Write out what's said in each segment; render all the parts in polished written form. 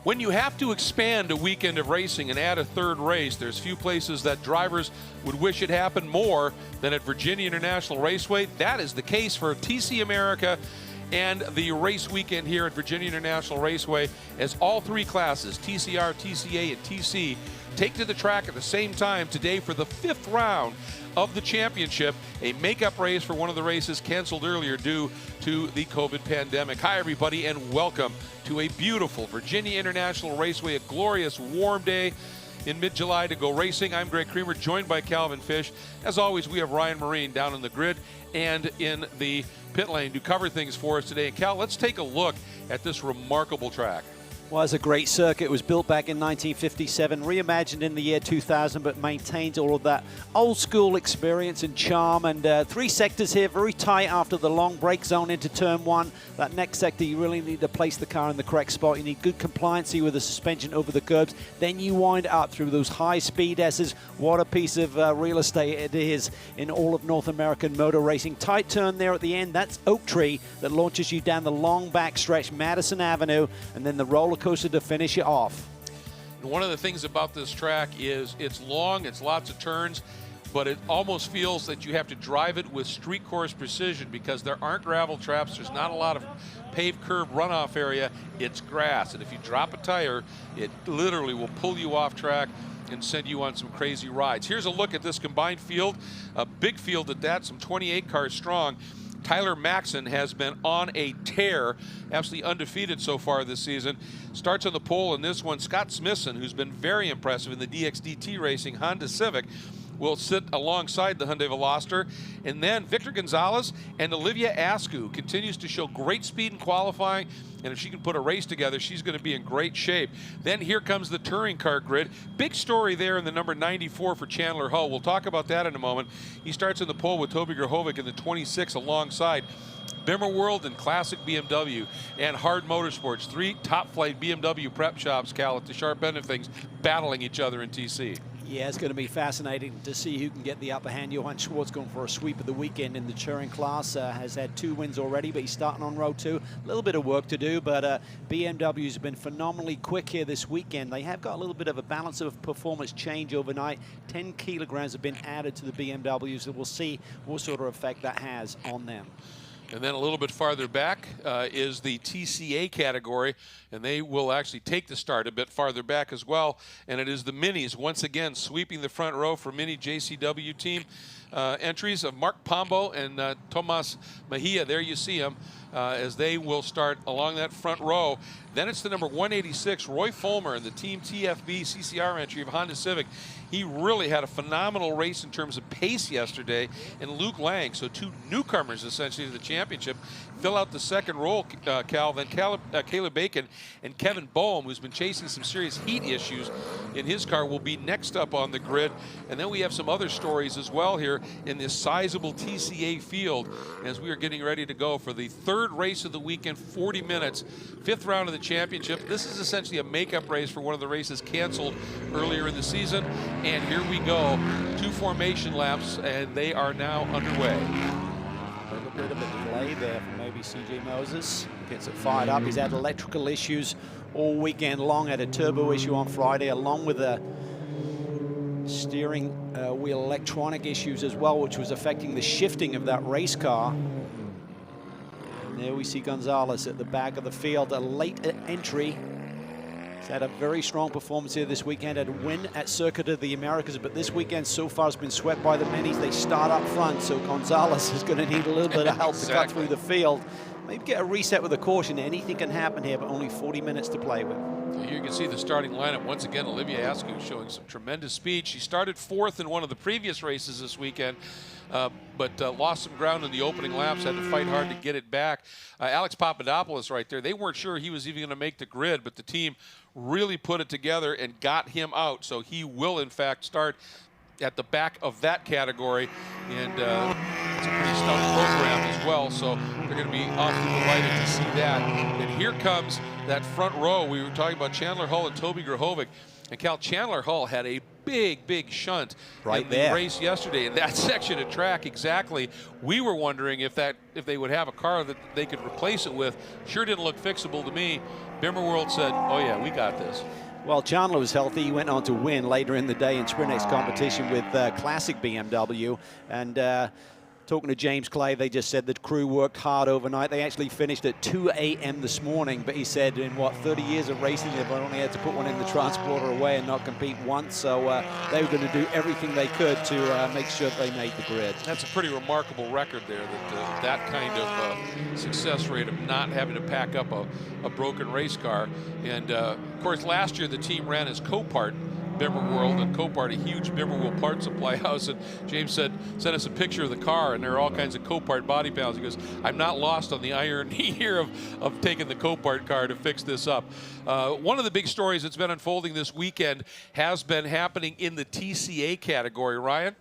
When you have to expand a weekend of racing and add a third race, there's few places that drivers would wish it happened more than at Virginia International Raceway. That is the case for TC America and the race weekend here at Virginia International Raceway, as all three classes, TCR, TCA, and TC, take to the track at the same time today for the 5th round of the championship, a makeup race for one of the races canceled earlier due to the COVID pandemic. Hi, everybody, and welcome to a beautiful Virginia International Raceway, a glorious warm day in mid-July to go racing. I'm Greg Creamer, joined by Calvin Fish. As always, we have Ryan Marine down in the grid and in the pit lane to cover things for us today. And Cal, let's take a look at this remarkable track. Well, it's a great circuit. It was built back in 1957, reimagined in the year 2000, but maintains all of that old school experience and charm. And 3 sectors here, very tight after the long brake zone into turn 1. That next sector, you really need to place the car in the correct spot. You need good compliancy with the suspension over the curbs. Then you wind up through those high-speed S's. What a piece of real estate it is in all of North American motor racing. Tight turn there at the end. That's Oak Tree that launches you down the long back stretch, Madison Avenue, and then the roller coaster to finish it off. And one of the things about this track is it's long, it's lots of turns, but it almost feels that you have to drive it with street course precision because there aren't gravel traps, there's not a lot of paved curb runoff area, it's grass. And if you drop a tire, it literally will pull you off track and send you on some crazy rides. Here's a look at this combined field, a big field at that, some 28 cars strong. Tyler Maxson has been on a tear, absolutely undefeated so far this season. Starts on the pole in this one. Scott Smithson, who's been very impressive in the DXDT racing Honda Civic, will sit alongside the Hyundai Veloster. And then Victor Gonzalez and Olivia Askew continues to show great speed in qualifying. And if she can put a race together, she's going to be in great shape. Then here comes the touring car grid. Big story there in the number 94 for Chandler Hull. We'll talk about that in a moment. He starts in the pole with Toby Grahovic in the 26 alongside Bimmer World and Classic BMW and Hard Motorsports. 3 top-flight BMW prep shops, Cal, at the sharp end of things, battling each other in TC. Yeah, it's going to be fascinating to see who can get the upper hand. Johann Schwartz going for a sweep of the weekend in the touring class. Has had 2 wins already, but he's starting on row 2. A little bit of work to do, but BMW's been phenomenally quick here this weekend. They have got a little bit of a balance of performance change overnight. 10 kilograms have been added to the BMWs, and we'll see what sort of effect that has on them. And then a little bit farther back is the TCA category, and they will actually take the start a bit farther back as well. And it is the Minis once again sweeping the front row for Mini JCW team. Entries of Mark Pombo and Tomas Mejia. There you see them as they will start along that front row. Then it's the number 186, Roy Fulmer, and the Team TFB CCR entry of Honda Civic. He really had a phenomenal race in terms of pace yesterday. And Luke Lang, so 2 newcomers essentially to the championship, fill out the second role, Cal. Then Caleb Bacon and Kevin Boehm, who's been chasing some serious heat issues in his car, will be next up on the grid. And then we have some other stories as well here in this sizable TCA field as we are getting ready to go for the 3rd race of the weekend, 40 minutes, 5th round of the championship. This is essentially a makeup race for one of the races canceled earlier in the season. And here we go, 2 formation laps, and they are now underway. A little bit of a delay there from maybe CJ Moses. Gets it fired up. He's had electrical issues all weekend long. Had a turbo issue on Friday, along with a steering wheel electronic issues as well, which was affecting the shifting of that race car. And there we see Gonzalez at the back of the field, a late entry. He's had a very strong performance here this weekend, had a win at Circuit of the Americas, but this weekend so far has been swept by the Minis. They start up front, so Gonzalez is going to need a little bit of help to cut through the field. Maybe get a reset with a caution. Anything can happen here, but only 40 minutes to play with. Here you can see the starting lineup. Once again, Olivia Askew showing some tremendous speed. She started 4th in one of the previous races this weekend, but lost some ground in the opening laps, had to fight hard to get it back. Alex Papadopoulos right there, they weren't sure he was even going to make the grid, but the team really put it together and got him out. So he will, in fact, start at the back of that category. And it's a pretty stout program as well, so they're going to be awfully delighted to see that. And here comes that front row. We were talking about Chandler Hull and Toby Grahovic. And Cal, Chandler Hull had a big shunt right in the there. race yesterday in that section of track. Exactly. We were wondering if they would have a car that they could replace it with. Sure didn't look fixable to me. Bimmerworld said, oh yeah, we got this. Well, Chandler was healthy. He went on to win later in the day in Sprint X competition with Classic BMW. And talking to James Clay, they just said the crew worked hard overnight. They actually finished at 2 a.m. this morning, but he said in, 30 years of racing, they've only had to put one in the transporter away and not compete once. So they were going to do everything they could to make sure they made the grid. That's a pretty remarkable record there, that kind of success rate of not having to pack up a broken race car. And, of course, last year the team ran as Copart, Bimmerworld, and Copart, a huge Bimmerworld part supply house. And James sent us a picture of the car, and there are all kinds of Copart body panels. He goes, I'm not lost on the irony here of taking the Copart car to fix this up. One of the big stories that's been unfolding this weekend has been happening in the TCA category. Ryan?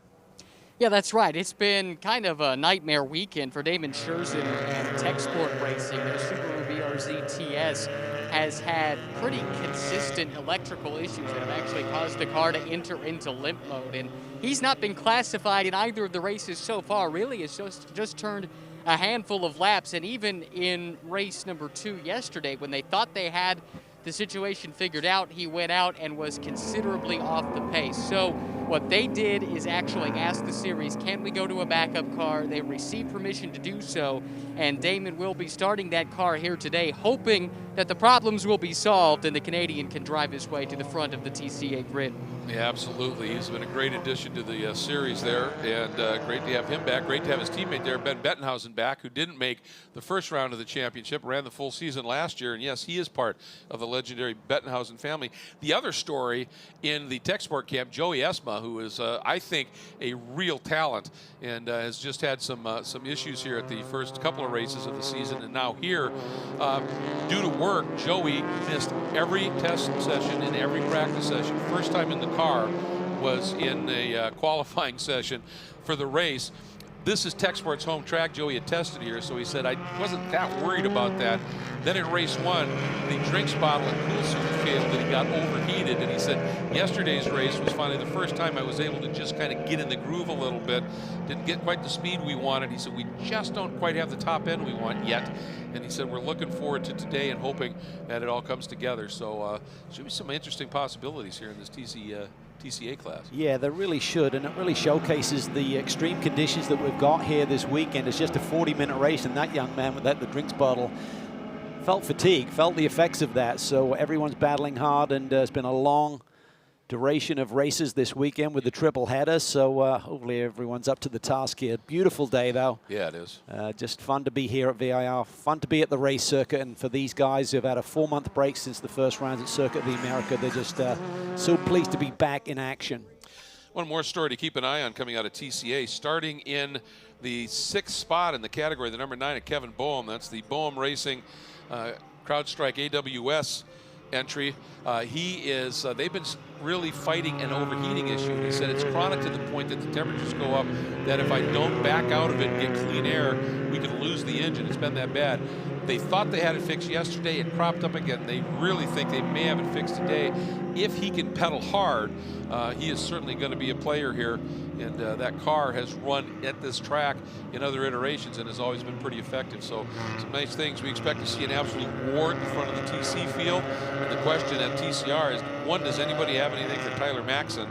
Yeah, that's right. It's been kind of a nightmare weekend for Damon Scherzen and Tech Sport Racing. Their Subaru BRZ TS has had pretty consistent electrical issues that have actually caused the car to enter into limp mode. And he's not been classified in either of the races so far. Really, it's just turned a handful of laps. And even in race number 2 yesterday, when they thought they had the situation figured out, he went out and was considerably off the pace. So what they did is actually ask the series, can we go to a backup car? They received permission to do so, and Damon will be starting that car here today, hoping that the problems will be solved and the Canadian can drive his way to the front of the TCA grid. Yeah, absolutely. He's been a great addition to the series there, and great to have him back. Great to have his teammate there, Ben Bettenhausen, back, who didn't make the first round of the championship, ran the full season last year, and yes, he is part of the legendary Bettenhausen family. The other story in the Tech Sport camp, Joey Esma, who is, I think, a real talent, and has just had some issues here at the first couple of races of the season, and now here, due to work, Joey missed every test session and every practice session. First time in the car was in a qualifying session for the race. This is Tech Sport's home track. Joey had tested here, so he said, I wasn't that worried about that. Then in race 1, the drinks bottle and cool suit failed, and he got overheated. And he said, yesterday's race was finally the first time I was able to just kind of get in the groove a little bit. Didn't get quite the speed we wanted. He said, we just don't quite have the top end we want yet. And he said, we're looking forward to today and hoping that it all comes together. So should be some interesting possibilities here in this TCA class. Yeah, there really should, and it really showcases the extreme conditions that we've got here this weekend. It's just a 40-minute race, and that young man with the drinks bottle felt fatigue, felt the effects of that. So everyone's battling hard, and it's been a long duration of races this weekend with the triple header. So hopefully everyone's up to the task here. Beautiful day, though. Yeah, it is. Just fun to be here at VIR, fun to be at the race circuit, and for these guys who've had a 4-month break since the first rounds at Circuit of the America, they're just so pleased to be back in action. One more story to keep an eye on coming out of TCA, starting in the 6th spot in the category, the number 9 at Kevin Boehm. That's the Boehm Racing CrowdStrike AWS entry. They've been really fighting an overheating issue. He said it's chronic to the point that the temperatures go up, that if I don't back out of it and get clean air, we could lose the engine. It's been that bad. They thought they had it fixed yesterday. It cropped up again. They really think they may have it fixed today. If he can pedal hard, he is certainly going to be a player here. And that car has run at this track in other iterations and has always been pretty effective. So some nice things. We expect to see an absolute war at the front of the TC field. And the question at TCR is, one, does anybody have anything for Tyler Maxson?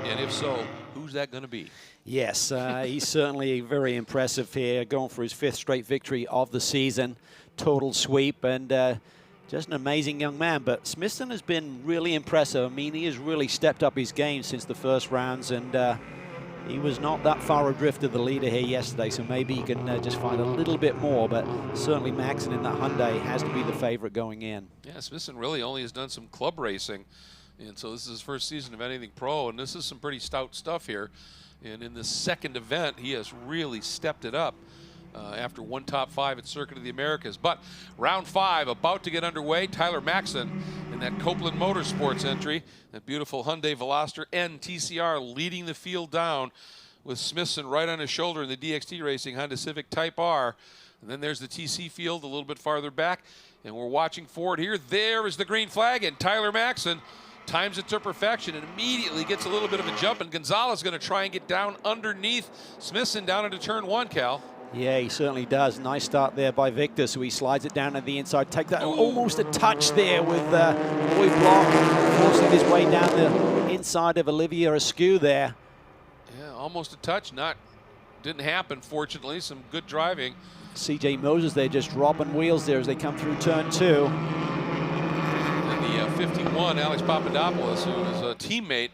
And if so, who's that going to be? Yes, he's certainly very impressive here, going for his 5th straight victory of the season. Total sweep, and just an amazing young man. But Smithson has been really impressive. I mean, he has really stepped up his game since the first rounds, and he was not that far adrift of the leader here yesterday, so maybe he can just find a little bit more, but certainly Maxson in that Hyundai has to be the favorite going in. Yeah, Smithson really only has done some club racing, and so this is his first season of anything pro, and this is some pretty stout stuff here. And in this second event, he has really stepped it up after one top 5 at Circuit of the Americas. But round 5 about to get underway. Tyler Maxson in that Copeland Motorsports entry, that beautiful Hyundai Veloster N TCR leading the field down with Smithson right on his shoulder in the DXT Racing Honda Civic Type R. And then there's the TC field a little bit farther back, and we're watching for it here. There is the green flag, and Tyler Maxson times it to perfection and immediately gets a little bit of a jump, and Gonzalez is going to try and get down underneath Smithson down into turn 1, Cal. Yeah, he certainly does. Nice start there by Victor, so he slides it down at the inside. Take that, almost a touch there with Roy Block forcing his way down the inside of Olivia Askew there. Yeah, almost a touch. Didn't happen, fortunately. Some good driving. CJ Moses there just dropping wheels there as they come through turn 2. And the 51, Alex Papadopoulos, who is a teammate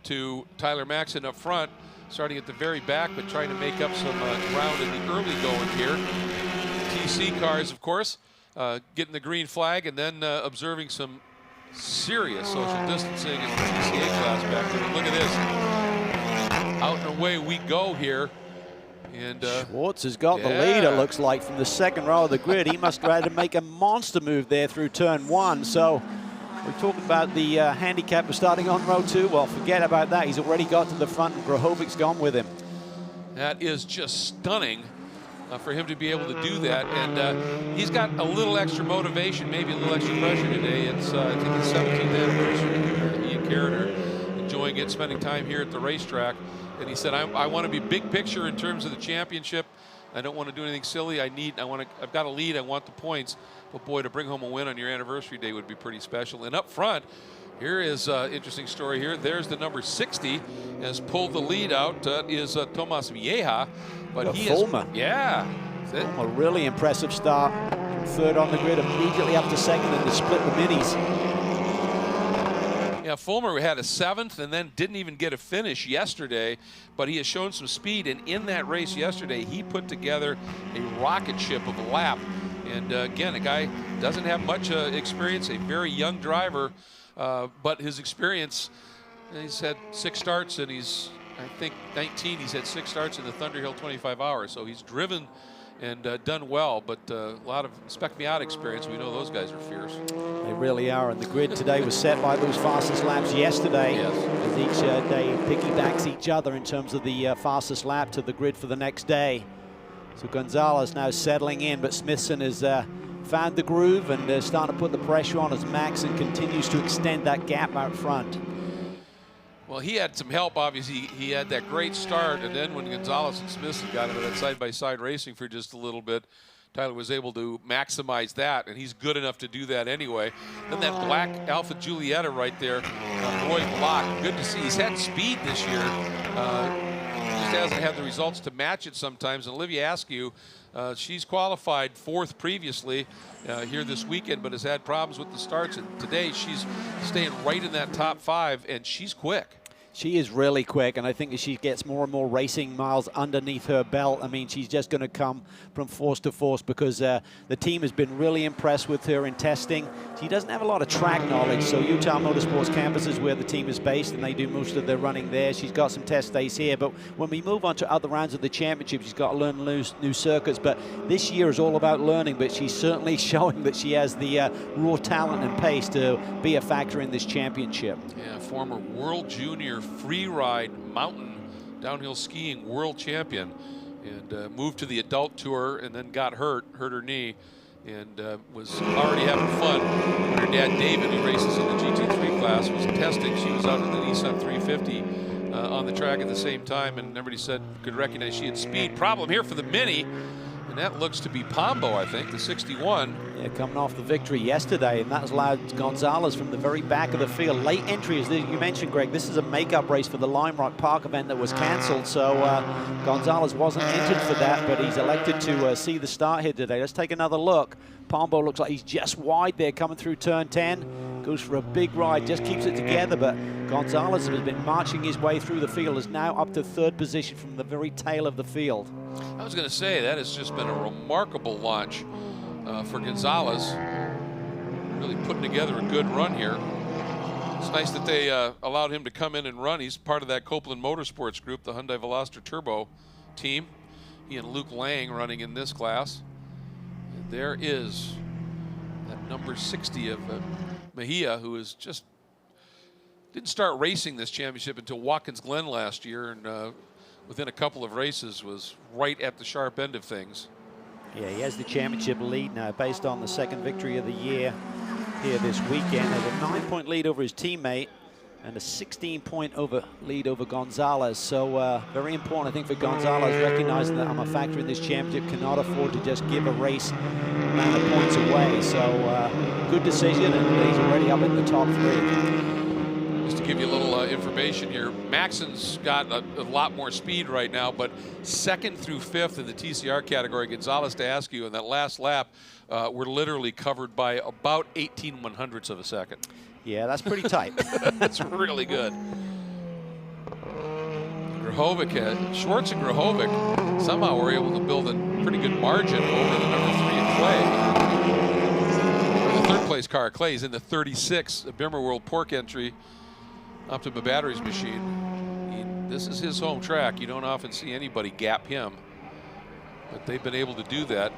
to Tyler Maxson up front, starting at the very back, but trying to make up some ground in the early going here. TC cars, of course, getting the green flag and then observing some serious social distancing in the TCA class back there. Look at this. Out and away we go here. And Schwartz has got the lead, it looks like, from the second row of the grid. He must try to make a monster move there through turn 1. So we're talking about the handicap of starting on row 2. Well, forget about that. He's already got to the front, and Grahovic's gone with him. That is just stunning for him to be able to do that. And he's got a little extra motivation, maybe a little extra pressure today. It's, I think, his 17th anniversary. He and Karen are enjoying it, spending time here at the racetrack. And he said, I want to be big picture in terms of the championship. I don't want to do anything silly. I've got a lead. I want the points. But boy, to bring home a win on your anniversary day would be pretty special. And up front, here is an interesting story here. There's the number 60 has pulled the lead out. Is Tomas Vieja. But he is, A really impressive start. Third on the grid, immediately up to second, and to split the minis. Yeah, Fulmer had a 7th and then didn't even get a finish yesterday, but he has shown some speed, and in that race yesterday, he put together a rocket ship of a lap. And again, a guy doesn't have much experience, a very young driver, but his experience, he's had 6 starts, and he's, I think, 19. He's had 6 starts in the Thunderhill 25 hours, so he's driven and done well, but a lot of Spec Miata experience. We know those guys are fierce. They really are, and the grid today was set by those fastest laps yesterday. Yes. As each day piggybacks each other in terms of the fastest lap to the grid for the next day. So Gonzalez now settling in, but Smithson has found the groove and starting to put the pressure on as Maxson continues to extend that gap out front. Well, he had some help, obviously. He had that great start, and then when Gonzalez and Smithson got into that side-by-side racing for just a little bit, Tyler was able to maximize that, and he's good enough to do that anyway. Then that black Alpha Giulietta right there, Roy Block, good to see. He's had speed this year. Just hasn't had the results to match it sometimes. And Olivia Askew, she's qualified 4th previously here this weekend, but has had problems with the starts. And today she's staying right in that top 5, and she's quick. She is really quick, and I think as she gets more and more racing miles underneath her belt, I mean, she's just going to come from force to force, because the team has been really impressed with her in testing. She doesn't have a lot of track knowledge, so Utah Motorsports Campus is where the team is based, and they do most of their running there. She's got some test days here, but when we move on to other rounds of the championship, she's got to learn new circuits. But this year is all about learning, but she's certainly showing that she has the raw talent and pace to be a factor in this championship. Yeah, former World Junior free ride mountain downhill skiing world champion, and moved to the adult tour and then got hurt her knee, and was already having fun when her dad David, who races in the GT3 class, was testing. She was out in the Nissan 350 on the track at the same time, and everybody said could recognize she had speed. Problem here for the Mini, and that looks to be Pombo, I think, the 61. Yeah, coming off the victory yesterday, and that has allowed Gonzalez from the very back of the field. Late entry, as you mentioned, Greg, this is a makeup race for the Lime Rock Park event that was canceled, so Gonzalez wasn't entered for that, but he's elected to see the start here today. Let's take another look. Pombo looks like he's just wide there coming through turn 10. Goes for a big ride, just keeps it together, but Gonzalez has been marching his way through the field, is now up to 3rd position from the very tail of the field. I was going to say, that has just been a remarkable launch for Gonzalez. Really putting together a good run here. It's nice that they allowed him to come in and run. He's part of that Copeland Motorsports Group, the Hyundai Veloster Turbo team. He and Luke Lang running in this class. And there is that number 60 of Mejia, who is just didn't start racing this championship until Watkins Glen last year, and within a couple of races was right at the sharp end of things. Yeah, he has the championship lead now based on the 2nd victory of the year here this weekend. Has a 9-point lead over his teammate and a 16-point lead over Gonzalez. So very important, I think, for Gonzalez, recognizing that I'm a factor in this championship, cannot afford to just give a race amount of points away. So good decision, and he's already up in the top 3. Just to give you a little information here, Maxon's got a lot more speed right now, but 2nd through 5th in the TCR category, Gonzalez to ask you, in that last lap, were literally covered by about 18 100ths of a second. Yeah, that's pretty tight. That's really good. Grahovic, Schwartz and Grahovic somehow were able to build a pretty good margin over the number 3 in Clay. The 3rd place car, Clay, is in the 36 Bimmer World Pork entry. Optima Batteries machine. This is his home track. You don't often see anybody gap him, but they've been able to do that.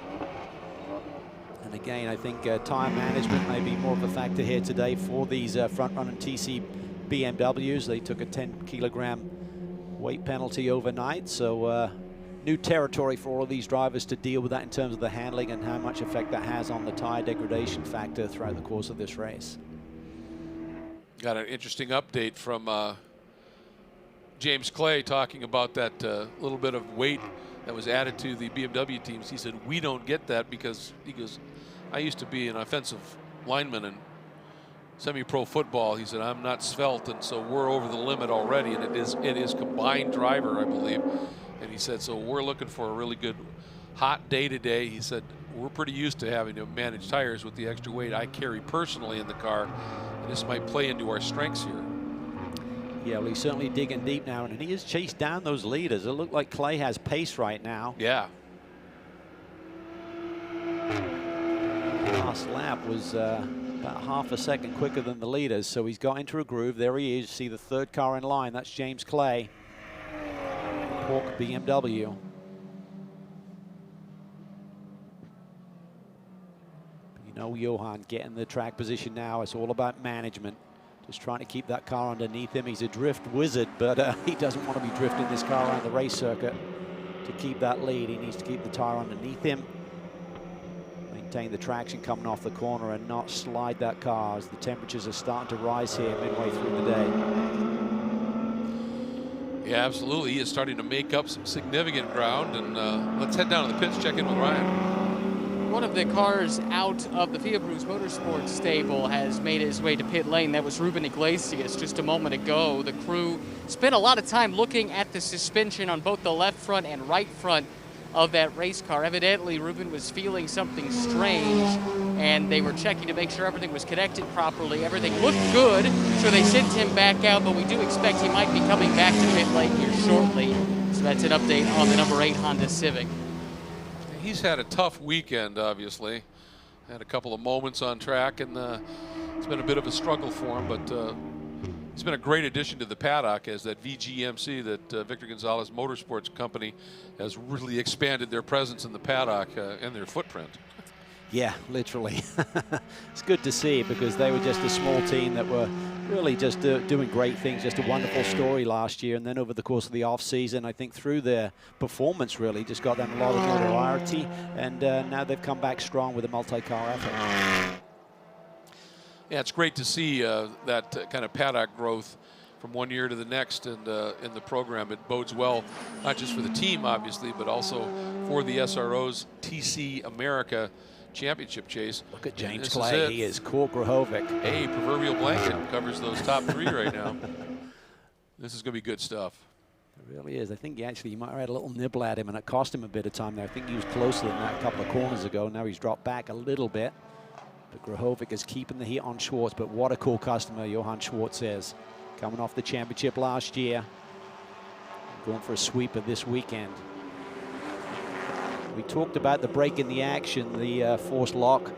And again, I think tire management may be more of a factor here today for these front-running TC BMWs. They took a 10-kilogram weight penalty overnight, so new territory for all of these drivers to deal with that in terms of the handling and how much effect that has on the tire degradation factor throughout the course of this race. Got an interesting update from James Clay talking about that little bit of weight that was added to the BMW teams. He said, we don't get that because, he goes, I used to be an offensive lineman in semi-pro football. He said, I'm not svelte, and so we're over the limit already, and it is combined driver, I believe. And he said, so we're looking for a really good hot day today. He said, we're pretty used to having to manage tires with the extra weight I carry personally in the car, and this might play into our strengths here. Yeah, well, he's certainly digging deep now, and he has chased down those leaders. It looked like Clay has pace right now. Yeah. Last lap was about half a second quicker than the leaders, so he's got into a groove. There he is. See the 3rd car in line. That's James Clay, Pork BMW. You know, Johan getting the track position now. It's all about management. Just trying to keep that car underneath him. He's a drift wizard, but he doesn't want to be drifting this car around the race circuit to keep that lead. He needs to keep the tire underneath him, maintain the traction coming off the corner, and not slide that car as the temperatures are starting to rise here midway through the day. Yeah, absolutely. He is starting to make up some significant ground, and let's head down to the pits, check in with Ryan. One of the cars out of the Fiat-Bruce Motorsports stable has made his way to pit lane. That was Ruben Iglesias just a moment ago. The crew spent a lot of time looking at the suspension on both the left front and right front of that race car. Evidently, Ruben was feeling something strange, and they were checking to make sure everything was connected properly. Everything looked good, so they sent him back out, but we do expect he might be coming back to pit lane here shortly. So that's an update on the number 8 Honda Civic. He's had a tough weekend, obviously. Had a couple of moments on track, and it's been a bit of a struggle for him, but he's been a great addition to the paddock as that VGMC, that Victor Gonzalez Motorsports Company, has really expanded their presence in the paddock and their footprint. Yeah, literally. It's good to see, because they were just a small team that were really just doing great things. Just a wonderful story last year, and then over the course of the off season, I think through their performance really just got them a lot of notoriety, and now they've come back strong with a multi-car effort. Yeah, it's great to see that kind of paddock growth from one year to the next, and in the program. It bodes well, not just for the team, obviously, but also for the SRO's TC America Championship chase. Look at James Clay. He is Kurt Grahovic. Hey, proverbial blanket covers those top 3 right now. This is going to be good stuff. It really is. I think he might have had a little nibble at him, and it cost him a bit of time there. I think he was closer than that a couple of corners ago. Now he's dropped back a little bit. But Grahovic is keeping the heat on Schwartz. But what a cool customer Johan Schwartz is. Coming off the championship last year. Going for a sweeper this weekend. We talked about the break in the action, the forced lock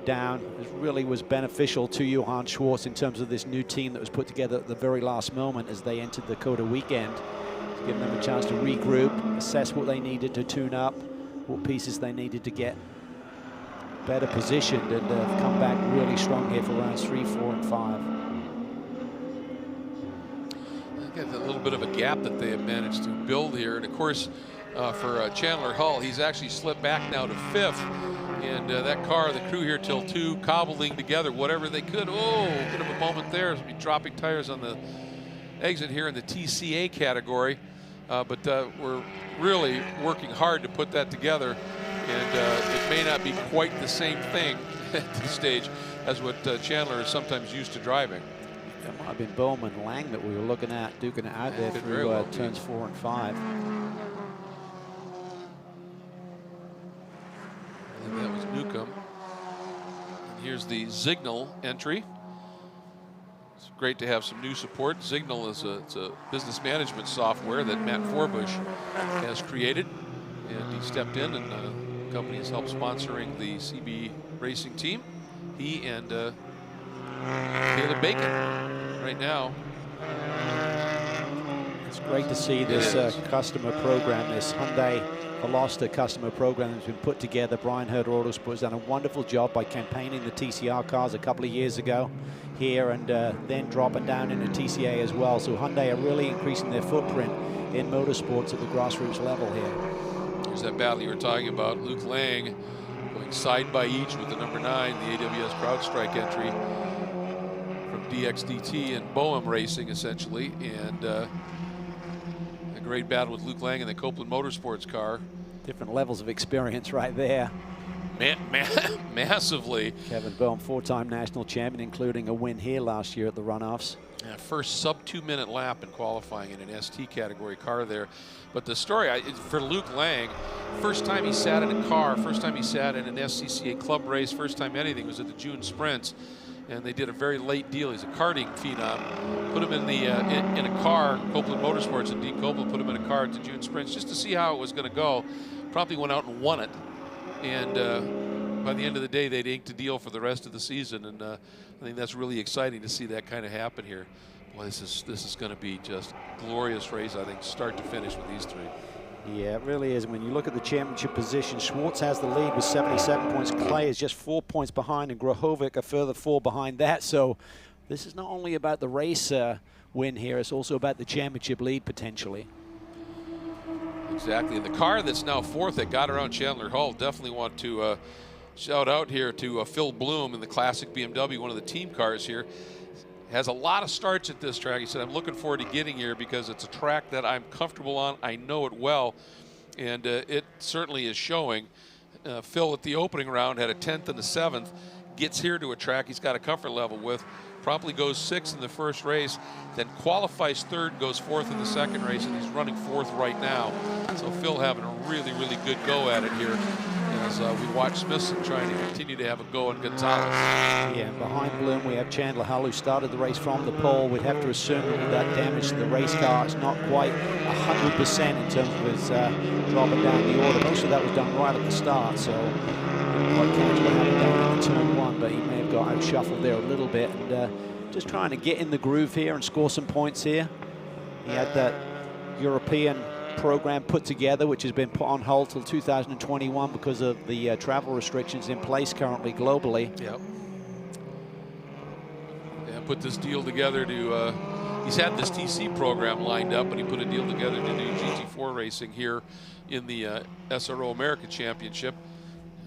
down. It really was beneficial to Johan Schwartz in terms of this new team that was put together at the very last moment as they entered the COTA weekend. It's given them a chance to regroup, assess what they needed to tune up, what pieces they needed to get better positioned, and come back really strong here for rounds 3, 4, and 5. I got a little bit of a gap that they have managed to build here, and of course, for Chandler Hull. He's actually slipped back now to 5th. And that car, the crew here till 2, cobbling together whatever they could. Oh, bit of a moment there. Be dropping tires on the exit here in the TCA category. But we're really working hard to put that together. And it may not be quite the same thing at this stage as what Chandler is sometimes used to driving. That might have been Bowman Lang that we were looking at, duking it out there through turns 4 and 5. I think that was Newcomb. And here's the Signal entry. It's great to have some new support. Signal is it's a business management software that Matt Forbush has created. And he stepped in, and the company has helped sponsoring the CB racing team. He and Caleb Bacon right now. It's great to see this customer program, this Hyundai Veloster customer program that's been put together. Brian Herder Autosports has done a wonderful job by campaigning the TCR cars a couple of years ago here, and then dropping down into TCA as well. So Hyundai are really increasing their footprint in motorsports at the grassroots level here. Here's that battle you were talking about. Luke Lang going side by each with the number 9, the AWS CrowdStrike entry from DXDT and Boehm Racing, essentially. And a great battle with Luke Lang in the Copeland Motorsports car. Different levels of experience right there. Massively. Kevin Boehm, 4-time national champion, including a win here last year at the runoffs. Yeah, first sub 2-minute lap in qualifying in an ST category car there. But the story for Luke Lang, first time he sat in a car, first time he sat in an SCCA club race, first time anything was at the June Sprints, and they did a very late deal. He's a karting phenom. Put him in the in a car, Copeland Motorsports and Dean Copeland put him in a car at the June Sprints just to see how it was going to go. Promptly went out and won it, and by the end of the day, they'd inked a deal for the rest of the season, and I think that's really exciting to see that kind of happen here. Boy, this is going to be just glorious race, I think, start to finish with these 3. Yeah, it really is. When you look at the championship position, Schwartz has the lead with 77 points. Clay is just 4 points behind, and Grahovic a further 4 behind that. So this is not only about the race win here, it's also about the championship lead potentially. Exactly. And the car that's now 4th that got around Chandler Hull, definitely want to shout out here to Phil Bloom in the classic BMW, one of the team cars here. Has a lot of starts at this track. He said, I'm looking forward to getting here because it's a track that I'm comfortable on. I know it well, and it certainly is showing. Phil at the opening round had a 10th and a 7th. Gets here to a track he's got a comfort level with. Promptly goes 6th in the first race, then qualifies 3rd, goes 4th in the second race, and he's running 4th right now. So Phil having a really, really good go at it here as we watch Smithson trying to continue to have a go on Gonzalez. Yeah, behind Bloom we have Chandler Hull, who started the race from the pole. We'd have to assume that damage to the race car is not quite 100% in terms of his dropping down the order. Most of that was done right at the start, so quite comfortable having done in turn 1, but he may have got out shuffled there a little bit, and just trying to get in the groove here and score some points here. He had that European program put together, which has been put on hold till 2021 because of the travel restrictions in place currently globally. Yep. Yeah, put this deal together to, he's had this TC program lined up, but he put a deal together to do GT4 racing here in the SRO America Championship.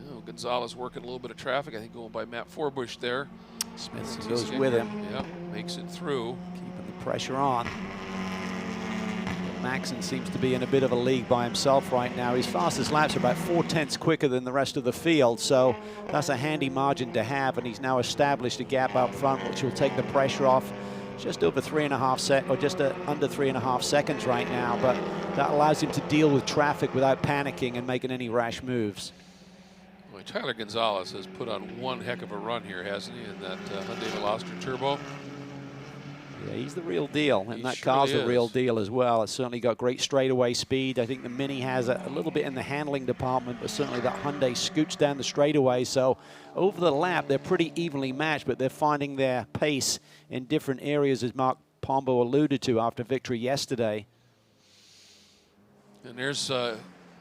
Oh, Gonzalez working a little bit of traffic, I think going by Matt Forbush there. Smith goes with him. Yep, makes it through. Keeping the pressure on. Maxon seems to be in a bit of a league by himself right now. His fastest laps are about 4/10 quicker than the rest of the field, so that's a handy margin to have, and he's now established a gap up front which will take the pressure off. Just over 3.5 seconds, or just under 3.5 seconds right now, but that allows him to deal with traffic without panicking and making any rash moves. Well, Tyler Gonzalez has put on one heck of a run here, hasn't he, in that Hyundai Veloster Turbo? Yeah, he's the real deal, and that surely car's the real is. deal as well. It's certainly got great straightaway speed. I think the Mini has a little bit in the handling department, but certainly that Hyundai scoots down the straightaway. So over the lap, they're pretty evenly matched, but they're finding their pace in different areas, as Mark Pombo alluded to after victory yesterday. And there's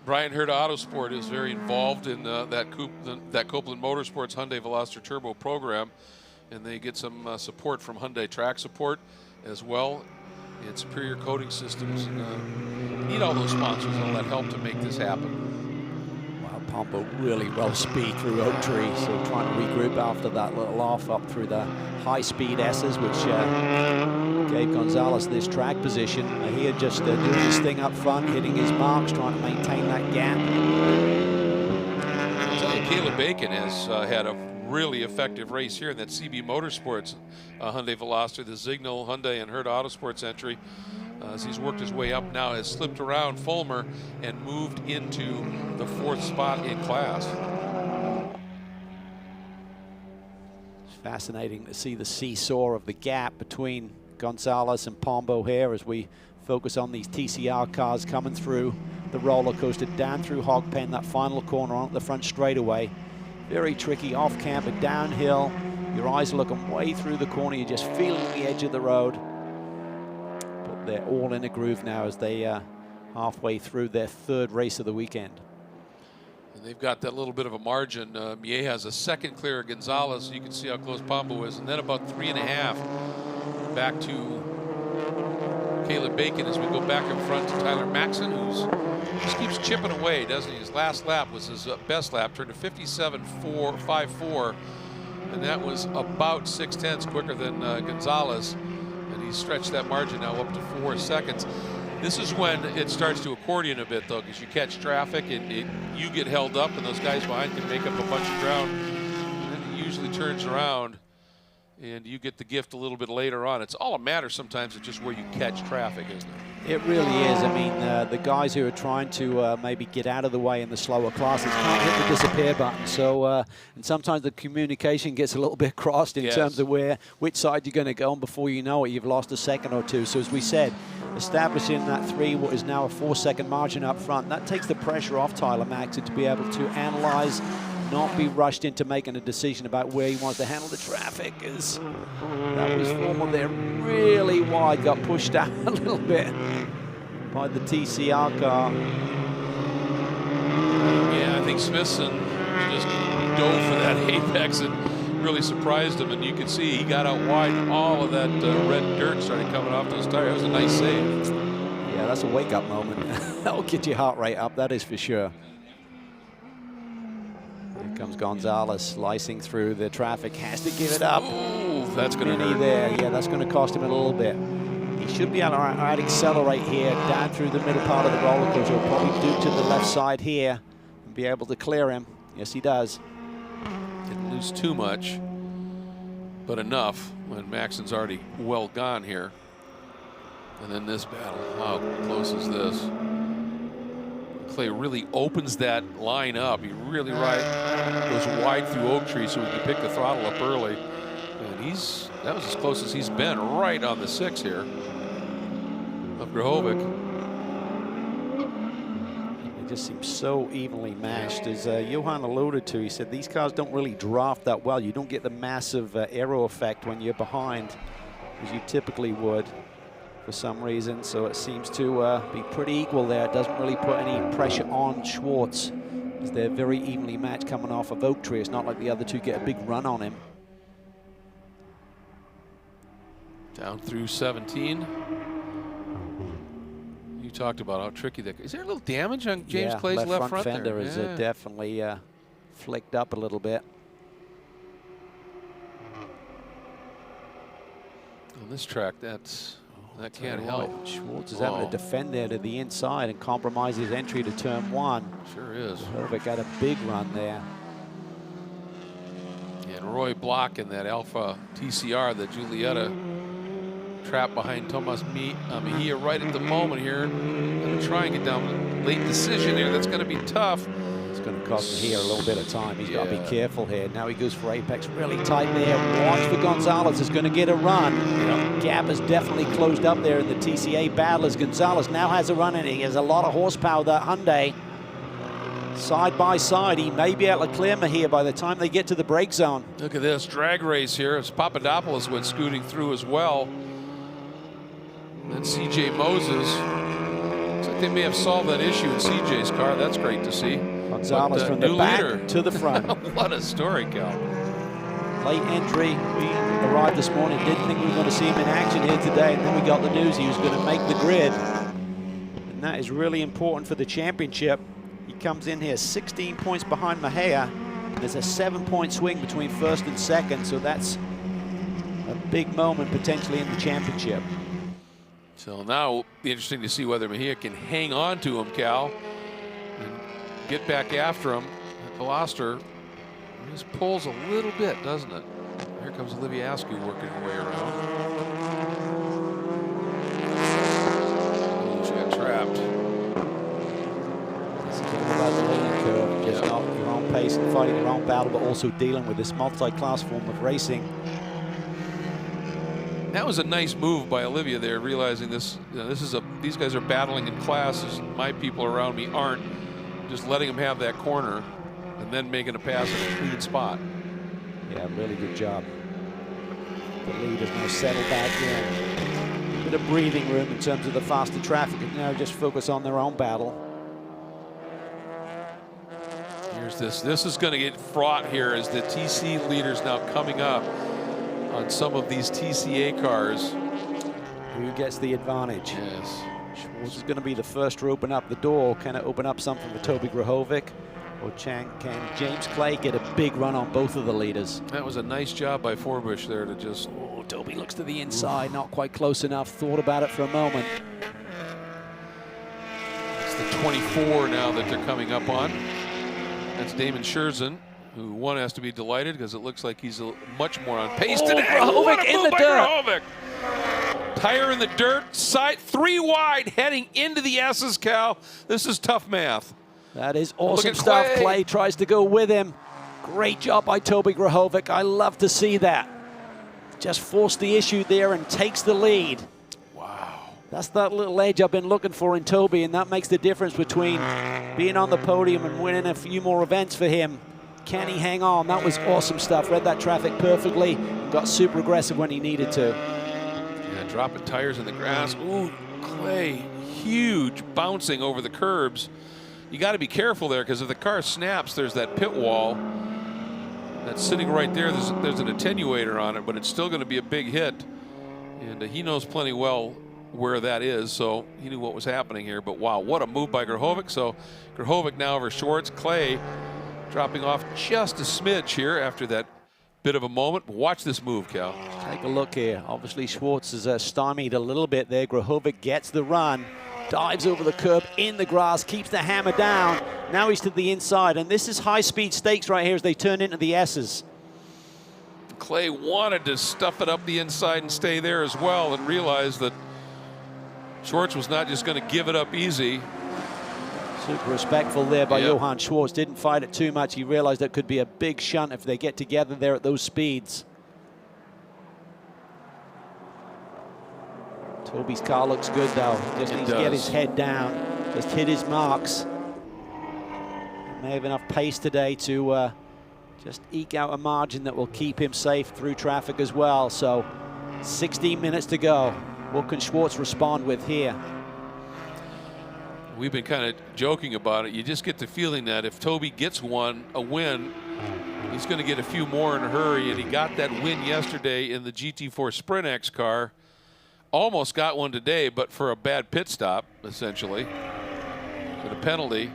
Brian Herda Autosport is very involved in that Copeland Motorsports Hyundai Veloster Turbo program, and they get some support from Hyundai Track Support as well. and Superior Coating Systems. Need all those sponsors, all that help to make this happen. Wow, Pombo really well speed through Oak Tree, so trying to regroup after that little off up through the high-speed S's, which gave Gonzalez this track position. He had just doing his thing up front, hitting his marks, trying to maintain that gap. I'll tell you, Caleb Bacon has had a really effective race here in that CB Motorsports Hyundai Veloster, the Signal Hyundai and Herta Autosports entry. As he's worked his way up now, has slipped around Fulmer and moved into the 4th spot in class. It's fascinating to see the seesaw of the gap between Gonzalez and Pombo here as we focus on these TCR cars coming through the roller coaster, down through Hog Pen, that final corner on the front straightaway. Very tricky off camber, downhill. Your eyes are looking way through the corner. You're just feeling the edge of the road. But they're all in a groove now as they halfway through their 3rd race of the weekend. And they've got that little bit of a margin. Mier has a second clear of Gonzalez. You can see how close Pombo is. And then about 3.5 back to Caleb Bacon as we go back in front to Tyler Maxson, who's just keeps chipping away, doesn't he? His last lap was his best lap, turned to 57.54, and that was about 0.6 quicker than Gonzalez, and he's stretched that margin now up to 4 seconds. This is when it starts to accordion a bit, though, because you catch traffic and you get held up, and those guys behind can make up a bunch of ground, and then it usually turns around and you get the gift a little bit later on. It's all a matter sometimes of just where you catch traffic, isn't it? It really is. I mean, the guys who are trying to maybe get out of the way in the slower classes can't hit the disappear button. So, and sometimes the communication gets a little bit crossed in terms of which side you're going to go on before you know it. You've lost a second or two. So as we said, establishing that what is now a 4-second margin up front, that takes the pressure off Tyler Maxson to be able to analyze, not be rushed into making a decision about where he wants to handle the traffic. As that was Fulmer there really wide, got pushed out a little bit by the TCR car. Yeah, I think Smithson just dove for that apex and really surprised him, and you can see he got out wide and all of that red dirt started coming off those tires. That was a nice save. Yeah, that's a wake-up moment. That'll get your heart rate up, that is for sure. Here comes Gonzalez slicing through the traffic, has to give it up. Ooh, that's going to hurt. There, yeah, that's going to cost him a little bit. He should be able to accelerate here down through the middle part of the roller coaster. He'll probably do to the left side here and be able to clear him. Yes, he does. Didn't lose too much, but enough when Maxson's already well gone here. And then this battle, how close is this? Clay really opens that line up. He really goes wide through Oak Tree so he can pick the throttle up early. And that was as close as he's been, right on the 6 here of Grahovic. It just seems so evenly matched. As Johan alluded to, he said these cars don't really draft that well. You don't get the massive aero effect when you're behind as you typically would for some reason. So it seems to be pretty equal there. It doesn't really put any pressure on Schwartz as they're very evenly matched coming off of Oak Tree. It's not like the other two get a big run on him. Down through 17. You talked about how tricky that is. There a little damage on James Clay's left front fender there? is definitely flicked up a little bit. On this track, that can't help. Schwartz is having to defend there to the inside and compromise his entry to turn 1. Sure is. Grahovic got a big run there. And Roy Block in that Alpha TCR, the Giulietta trap behind Tomas Mejia right at the moment here. Going to try and get down a late decision here. That's going to be tough. It's going to cost Mejia a little bit of time. He's got to be careful here. Now he goes for apex really tight there. Watch for Gonzalez. Is going to get a run. Gap has definitely closed up there in the TCA battle as Gonzalez now has a run in it. He has a lot of horsepower, that Hyundai. Side by side, he may be able to clear Mejia by the time they get to the break zone. Look at this drag race here as Papadopoulos went scooting through as well. And CJ Moses. Looks like they may have solved that issue in CJ's car. That's great to see. Gonzalez from the back to the front. What a story, Cal. Late entry. We arrived this morning, didn't think we were going to see him in action here today, and then we got the news he was going to make the grid. And that is really important for the championship. He comes in here 16 points behind Mejia. There's a 7-point swing between first and second, so that's a big moment potentially in the championship. So now it'll be interesting to see whether Mejia can hang on to him, Cal, and get back after him. Gloucester just pulls a little bit, doesn't it? Here comes Olivia Askew working her way around. Ooh, she got trapped. It's about the learning curve, just not your own pace and fighting your own battle, but also dealing with this multi-class form of racing. That was a nice move by Olivia there, realizing this. These guys are battling in classes. My people around me aren't. Just letting them have that corner, and then making a pass in a clean spot. Yeah, really good job. The lead has now settled back in. A bit of breathing room in terms of the faster traffic, and now just focus on their own battle. Here's this. This is going to get fraught here as the TC leaders now coming up on some of these TCA cars. Who gets the advantage? Yes. Schwartz is going to be the first to open up the door. Can it open up something for Toby Grahovic? Or can James Clay get a big run on both of the leaders? That was a nice job by Forbush there to just... Oh, Toby looks to the inside, not quite close enough. Thought about it for a moment. It's the 24 now that they're coming up on. That's Damon Scherzen, who one has to be delighted because it looks like he's much more on pace today. Grahovic in the dirt. Grahovic. Tire in the dirt, side 3 wide, heading into the S's, Cal. This is tough math. That is awesome Look at stuff. Clay. Clay tries to go with him. Great job by Toby Grahovic. I love to see that. Just forced the issue there and takes the lead. Wow. That's that little edge I've been looking for in Toby, and that makes the difference between being on the podium and winning a few more events for him. Can he hang on? That was awesome stuff. Read that traffic perfectly. Got super aggressive when he needed to. Yeah, dropping tires in the grass. Ooh, Clay, huge, bouncing over the curbs. You got to be careful there because if the car snaps, there's that pit wall that's sitting right there. There's an attenuator on it, but it's still going to be a big hit. And he knows plenty well where that is, so he knew what was happening here. But wow, what a move by Grahovic. So Grahovic now over Schwartz. Clay dropping off just a smidge here after that bit of a moment. Watch this move, Cal. Take a look here. Obviously, Schwartz is stymied a little bit there. Grahovic gets the run. Dives over the curb in the grass, keeps the hammer down. Now he's to the inside, and this is high-speed stakes right here as they turn into the S's. Clay wanted to stuff it up the inside and stay there as well, and realized that Schwartz was not just going to give it up easy. Super respectful there by Yep. Johann Schwartz. Didn't fight it too much. He realized that could be a big shunt if they get together there at those speeds. Toby's car looks good though. He just needs to get his head down. Just hit his marks. He may have enough pace today to just eke out a margin that will keep him safe through traffic as well. So 16 minutes to go. What can Schwartz respond with here? We've been kind of joking about it. You just get the feeling that if Toby gets a win, he's going to get a few more in a hurry. And he got that win yesterday in the GT4 Sprint X car. Almost got one today, but for a bad pit stop, essentially, and a penalty.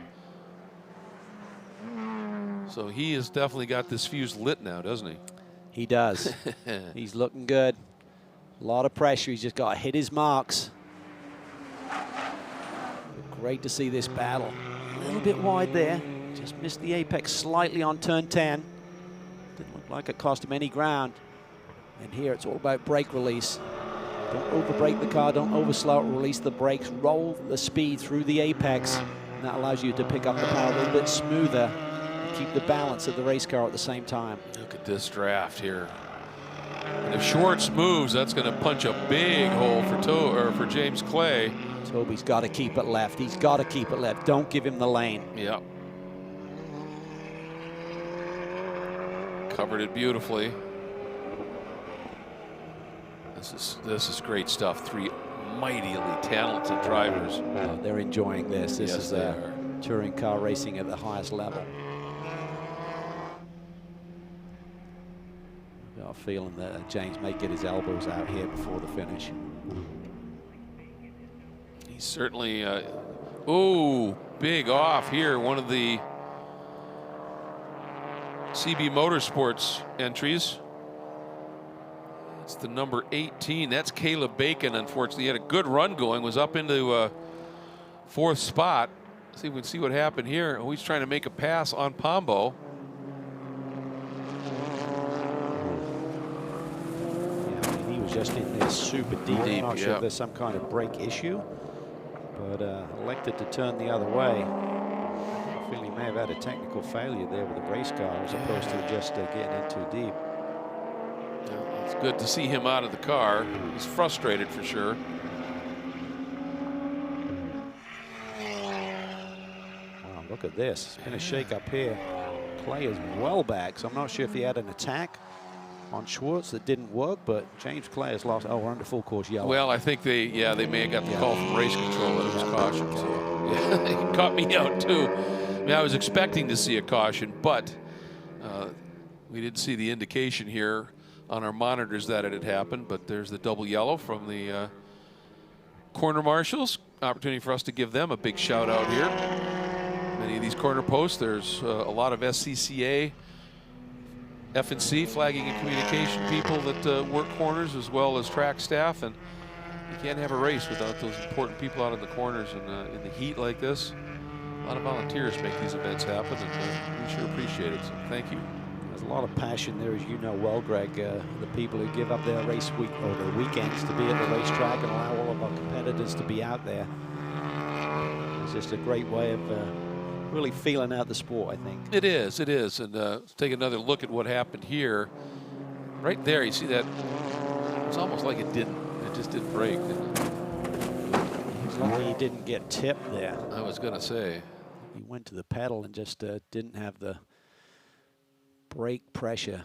So he has definitely got this fuse lit now, doesn't he? He does. He's looking good. A lot of pressure. He's just got to hit his marks. Great to see this battle. A little bit wide there. Just missed the apex slightly on turn 10. Didn't look like it cost him any ground. And here it's all about brake release. Don't overbrake the car, don't overslow it, release the brakes, roll the speed through the apex, and that allows you to pick up the power a little bit smoother and keep the balance of the race car at the same time. Look at this draft here. And if Schwartz moves, that's going to punch a big hole for James Clay. Toby's got to keep it left. He's got to keep it left. Don't give him the lane. Yep. Covered it beautifully. This is great stuff. 3 mightily talented drivers. Oh, they're enjoying this. This is touring car racing at the highest level. Got a feeling that James may get his elbows out here before the finish. He's certainly, oh, big off here. One of the CB Motorsports entries. It's the number 18. That's Caleb Bacon, unfortunately. He had a good run going, was up into fourth spot. Let's see if we can see what happened here. Oh, he's trying to make a pass on Pombo. Yeah, I mean, he was just in there super deep. I'm not sure if there's some kind of brake issue, but elected to turn the other way. I feel he may have had a technical failure there with the race car as opposed to just getting in too deep. It's good to see him out of the car. He's frustrated for sure. Wow, look at this. It's been a shake up here. Clay is well back, so I'm not sure if he had an attack on Schwartz that didn't work, but James Clay has lost. Oh, we're under full course yellow. Well, I think they may have got the call from race control that it was caution. So yeah, it caught me out too. I mean, I was expecting to see a caution, but we didn't see the indication here on our monitors that it had happened. But there's the double yellow from the corner marshals. Opportunity for us to give them a big shout out here. Many of these corner posts, there's a lot of SCCA, F&C, flagging and communication people that work corners, as well as track staff, and you can't have a race without those important people out in the corners in the heat like this. A lot of volunteers make these events happen, and we sure appreciate it, so thank you. There's a lot of passion there, as you know well, Greg. The people who give up their race week or their weekends to be at the racetrack and allow all of our competitors to be out there. It's just a great way of really feeling out the sport, I think. It is, and let's take another look at what happened here. Right there, you see that? It's almost like it just didn't break. It's lucky he didn't get tipped there. I was gonna say. He went to the pedal and just didn't have the brake pressure.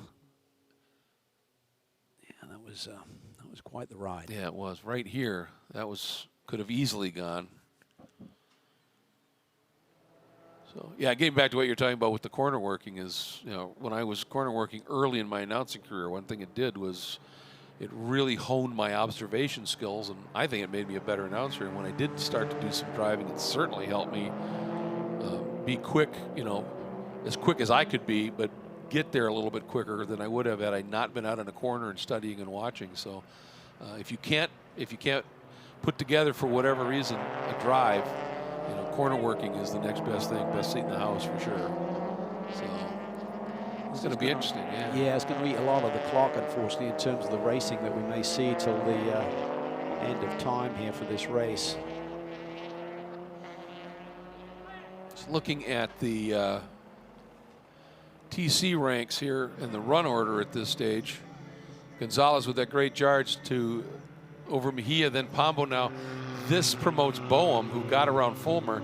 Yeah, that was quite the ride. Yeah, it was right here. That could have easily gone. So yeah, getting back to what you're talking about with the corner working is, you know, when I was corner working early in my announcing career, one thing it did was it really honed my observation skills, and I think it made me a better announcer. And when I did start to do some driving, it certainly helped me be quick, you know, as quick as I could be, but get there a little bit quicker than I would have had I not been out in a corner and studying and watching. So if you can't put together for whatever reason a drive, you know, corner working is the next best thing, best seat in the house for sure. So it's going to be interesting. Yeah, it's going to eat a lot of the clock, unfortunately, in terms of the racing that we may see till the end of time here for this race. Just looking at the TC ranks here in the run order at this stage. Gonzalez with that great charge over Mejia, then Pombo. Now this promotes Boehm, who got around Fulmer,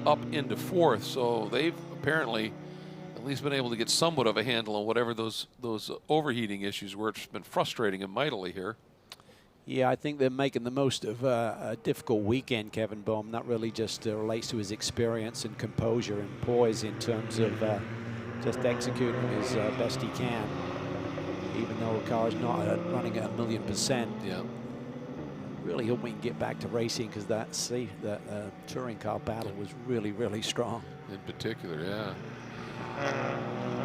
up into fourth. So they've apparently at least been able to get somewhat of a handle on whatever those overheating issues were. It's been frustrating him mightily here. Yeah, I think they're making the most of a difficult weekend, Kevin Boehm. That really just relates to his experience and composure and poise in terms of just executing as best he can, even though the car is not running at 1,000,000%. Yeah. Really hope we can get back to racing, because that touring car battle was really, really strong. In particular, yeah.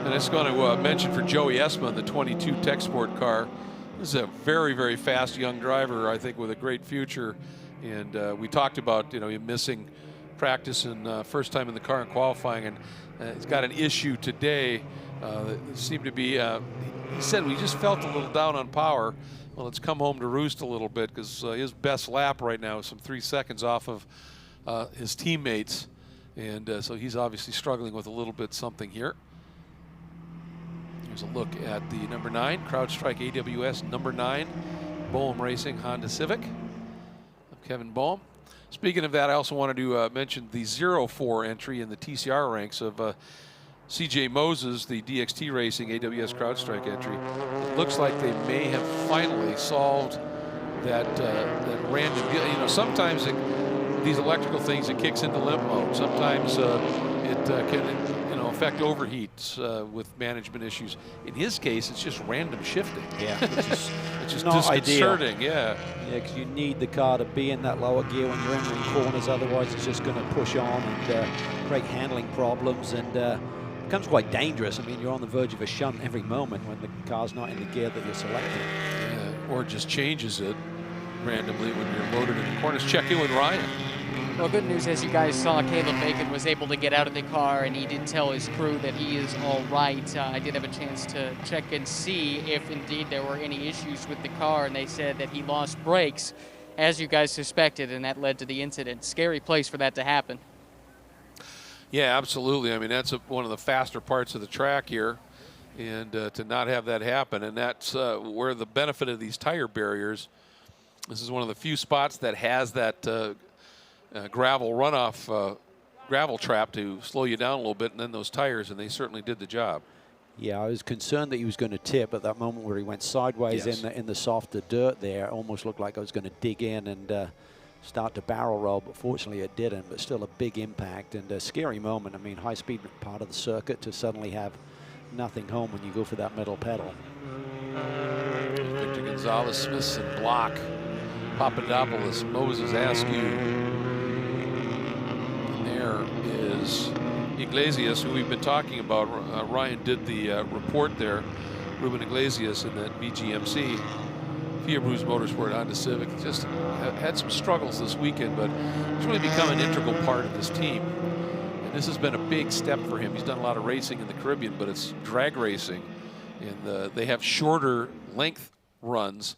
And it's going to mention for Joey Esma, the 22 Tech Sport car. This is a very, very fast young driver, I think, with a great future. And we talked about, you know, him missing practice and first time in the car in qualifying, and he's got an issue today. That seemed to be, he said, we just felt a little down on power. Well, it's come home to roost a little bit, because his best lap right now is some 3 seconds off of his teammates. And so he's obviously struggling with a little bit something here. Here's a look at the number 9, CrowdStrike AWS number 9, Boehm Racing Honda Civic of Kevin Boehm. Speaking of that, I also wanted to mention the 04 entry in the TCR ranks of CJ Moses, the DXT Racing AWS CrowdStrike entry. It looks like they may have finally solved that random. You know, sometimes these electrical things, it kicks into limp mode. Sometimes it can, you know, affect overheats with management issues. In his case, it's just random shifting. Yeah, which is it's just not disconcerting. ideal. Yeah. Yeah, because you need the car to be in that lower gear when you're entering corners. Otherwise, it's just going to push on and create handling problems, and becomes quite dangerous. I mean, you're on the verge of a shunt every moment when the car's not in the gear that you're selecting. Yeah, or just changes it randomly when you're loaded in the corners. Check in with Ryan. Well, good news, as you guys saw, Caleb Bacon was able to get out of the car, and he did tell his crew that he is all right. I did have a chance to check and see if indeed there were any issues with the car, and they said that he lost brakes, as you guys suspected, and that led to the incident. Scary place for that to happen. Yeah, absolutely. I mean, that's one of the faster parts of the track here, and to not have that happen, and that's where the benefit of these tire barriers. This is one of the few spots that has that gravel runoff, gravel trap to slow you down a little bit, and then those tires, and they certainly did the job. Yeah, I was concerned that he was going to tip at that moment where he went sideways. Yes. in the softer dirt there. It almost looked like I was going to dig in and start to barrel roll, but fortunately it didn't. But still a big impact and a scary moment. I mean, high-speed part of the circuit to suddenly have nothing home when you go for that middle pedal. Victor Gonzalez, Smithson, Block, Papadopoulos, Moses, Askew. There is Iglesias, who we've been talking about. Ryan did the report there. Ruben Iglesias in that BGMC. Fia Bruce Motorsport Honda Civic. Just had some struggles this weekend, but he's really become an integral part of this team. And this has been a big step for him. He's done a lot of racing in the Caribbean, but it's drag racing. And they have shorter length runs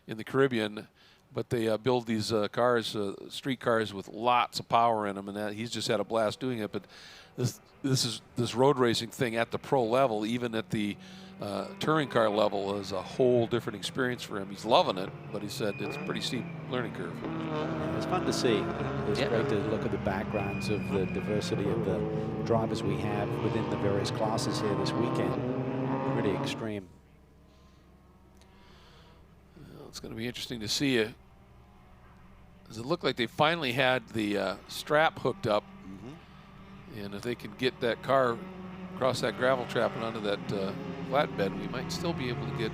in the Caribbean, but they build these cars, street cars with lots of power in them, and he's just had a blast doing it. But this road racing thing at the pro level, even at the touring car level, is a whole different experience for him. He's loving it, but he said it's a pretty steep learning curve. Yeah, it's fun to see. It's great to look at the backgrounds of the diversity of the drivers we have within the various classes here this weekend. Pretty extreme. Well, it's going to be interesting to see it. Does it look like they finally had the strap hooked up? And if they can get that car across that gravel trap and onto that flatbed, we might still be able to get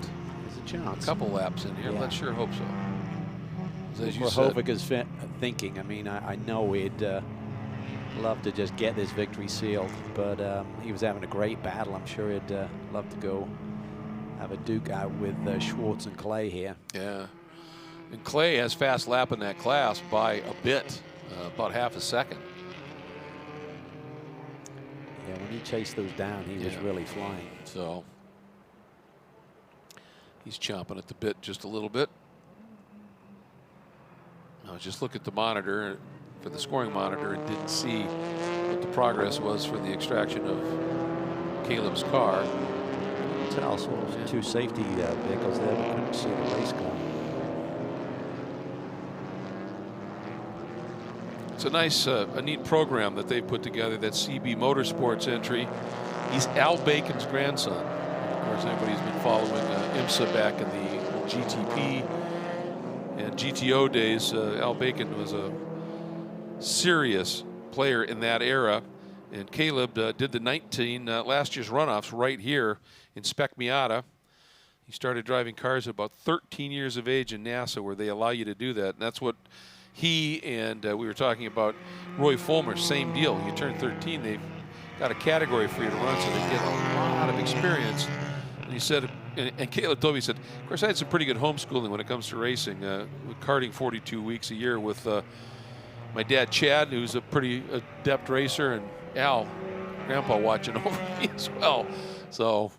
a couple laps in here. Yeah. Let's sure hope so. As you Hovic is thinking. I mean, I know he'd love to just get this victory sealed, but he was having a great battle. I'm sure he'd love to go have a duke out with Schwartz and Clay here. Yeah. And Clay has fast lap in that class by a bit, about half a second. Yeah, when he chased those down, he was really flying. So he's chomping at the bit just a little bit. Now just look at the monitor, for the scoring monitor, and didn't see what the progress was for the extraction of Caleb's car. Tell us, two safety vehicles there, but couldn't see the race car. It's a nice, a neat program that they put together, that CB Motorsports entry. He's Al Bacon's grandson. Of course, anybody's been following IMSA back in the GTP and GTO days. Al Bacon was a serious player in that era. And Caleb did the last year's runoffs right here in Spec Miata. He started driving cars at about 13 years of age in NASA, where they allow you to do that. And that's what he and we were talking about Roy Fulmer, same deal. You turn 13, they've got a category for you to run, so they get a lot of experience. And he said, and Caleb told me, he said, of course, I had some pretty good homeschooling when it comes to racing, karting 42 weeks a year with my dad, Chad, who's a pretty adept racer, and Al, Grandpa, watching over me as well. So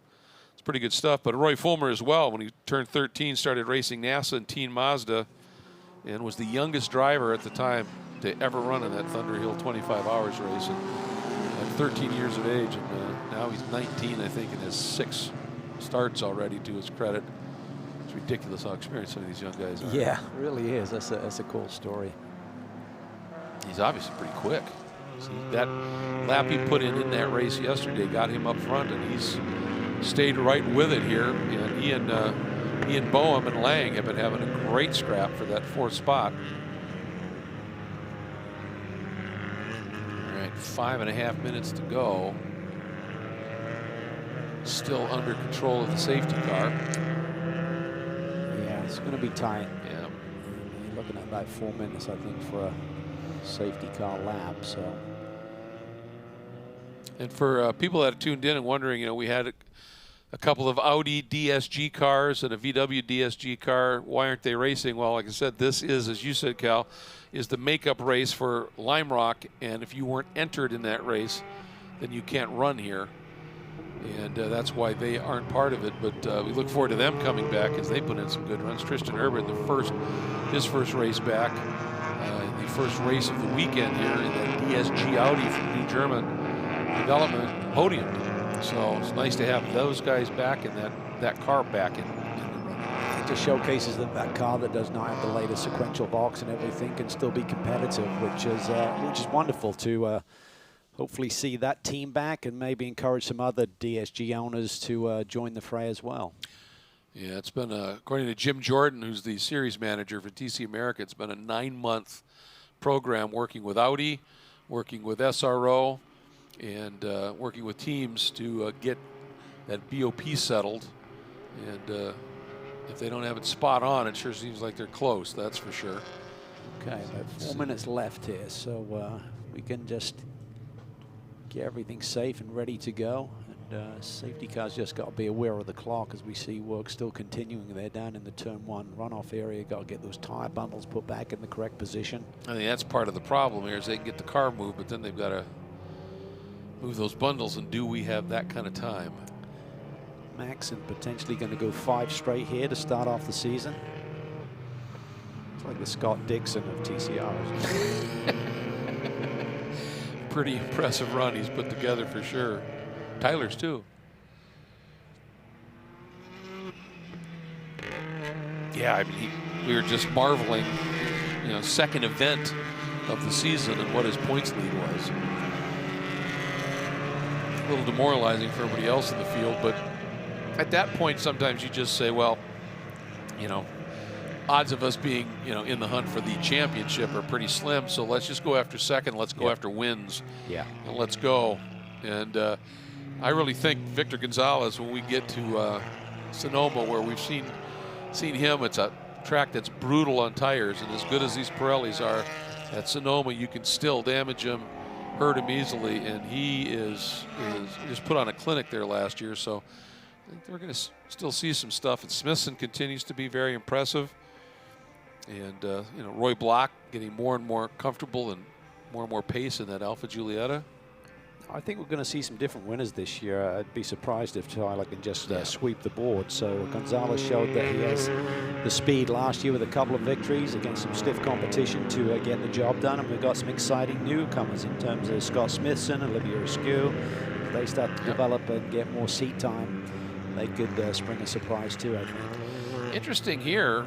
it's pretty good stuff. But Roy Fulmer as well, when he turned 13, started racing NASA and Teen Mazda, and was the youngest driver at the time to ever run in that Thunder Hill 25 hours race, and at 13 years of age. And now he's 19, I think, and has 6 starts already to his credit. It's ridiculous how experienced some of these young guys are. Yeah, it really is. That's a cool story. He's obviously pretty quick. See, that lap he put in that race yesterday got him up front, and he's stayed right with it here. And he and Boehm and Lang have been having a great scrap for that 4th spot. All right, 5.5 minutes to go. still under control of the safety car. Yeah, it's going to be tight. Yeah. You're looking at about 4 minutes, I think, for a safety car lap. So. And for people that are tuned in and wondering, you know, we had a couple of Audi DSG cars and a VW DSG car. Why aren't they racing? Well, like I said, this is, as you said, Cal, is the makeup race for Lime Rock. And if you weren't entered in that race, then you can't run here. And that's why they aren't part of it. But we look forward to them coming back as they put in some good runs. Tristan Herbert, his first race back, the first race of the weekend here in that DSG Audi from New German development podium. So it's nice to have those guys back and that car back in the running. It just showcases that car that does not have the latest sequential box and everything can still be competitive, which is wonderful to hopefully see that team back and maybe encourage some other DSG owners to join the fray as well. Yeah, it's been, according to Jim Jordan, who's the series manager for TC America, it's been a 9-month program working with Audi, working with SRO, and working with teams to get that BOP settled. And if they don't have it spot on, it sure seems like they're close, that's for sure. Okay, about 4 minutes left here, so we can just get everything safe and ready to go. And safety cars just got to be aware of the clock as we see work still continuing there down in the turn 1 runoff area. Got to get those tire bundles put back in the correct position. I think that's part of the problem here is they can get the car moved, but then they've got to move those bundles, and do we have that kind of time? Maxon potentially going to go 5 straight here to start off the season. It's like the Scott Dixon of TCR. Pretty impressive run he's put together for sure. Tyler's too. Yeah, I mean, we were just marveling, you know, second event of the season and what his points lead was. A little demoralizing for everybody else in the field, but at that point sometimes you just say, well, you know, odds of us being, you know, in the hunt for the championship are pretty slim, so let's just go after second, let's go after wins. Yeah. And let's go. And I really think Victor Gonzalez, when we get to Sonoma, where we've seen him, it's a track that's brutal on tires, and as good as these Pirellis are, at Sonoma you can still damage him, hurt him easily, and he is just put on a clinic there last year. So I think we're going to still see some stuff. And Smithson continues to be very impressive, and you know, Roy Block getting more and more comfortable and more pace in that Alfa Giulietta. I think we're going to see some different winners this year. I'd be surprised if Tyler can just sweep the board. So Gonzalez showed that he has the speed last year with a couple of victories against some stiff competition to get the job done. And we've got some exciting newcomers in terms of Scott Smithson, Olivier Askew. If they start to develop and get more seat time, they could spring a surprise too, I think. Interesting here.